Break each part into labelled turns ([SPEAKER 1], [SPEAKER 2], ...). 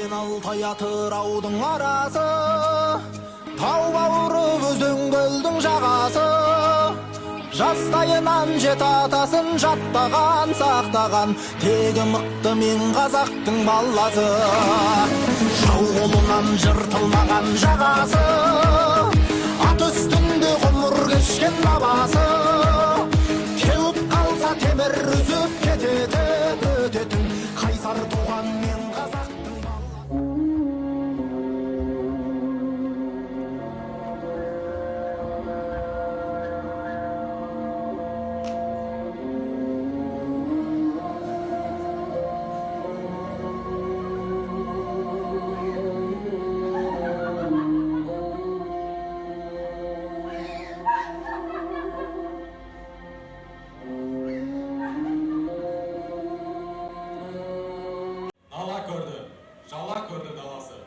[SPEAKER 1] мен Алтай Атыраудың арасы, тау бауыры өзен көлдің жағасы. Жастайынан жет атасын жаттаған, сақтаған, тегі мықты мен қазақтың баласы. Жау қолынан жыртылмаған жағасы, ат үстінде ғұмыр кешкен бабасы. Теуіп қалса темір үзіп кететін, өтетін, қайсар туған мен қазақтың баласы.
[SPEAKER 2] Жала көрді даласы.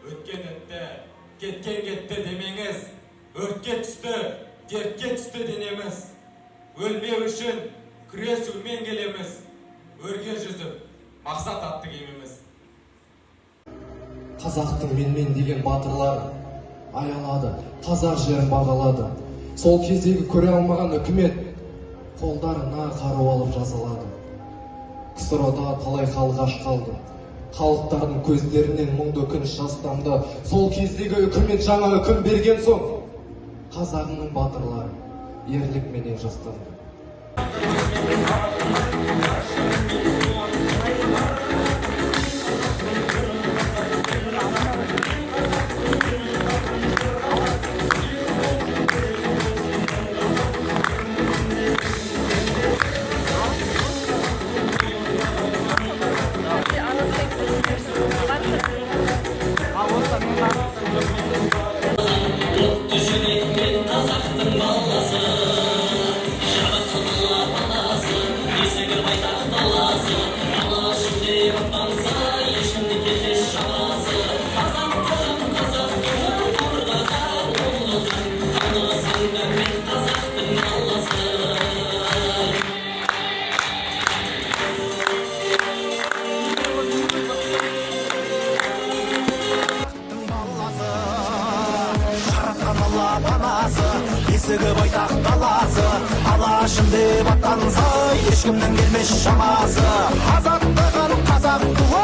[SPEAKER 2] Өткен өтті, кеткен кетті демеңіз. Өртке түсті, дертке түсті денеміз. Өлмеу үшін күресумен келеміз. Өрге жүзіп, мақсат атты кемеміз.
[SPEAKER 3] Қазақтың менмен деген батырлар аялады, қазақ жерін бағалады. Сол кездегі көре алмаған үкімет қолдарына қару алып жазалады. КСРОда талай халық аш қалды. Халықтардың көздерінен мұңды күн жастанды. Сол кездегі үкімет жаңа үкім берген соң, қазағының батырлары ерлікменен жастанды.
[SPEAKER 1] Есігі байтақ даласы, алашым деп аттанса, ешкімнің келмес шамасы. Азаттығын қазақ туы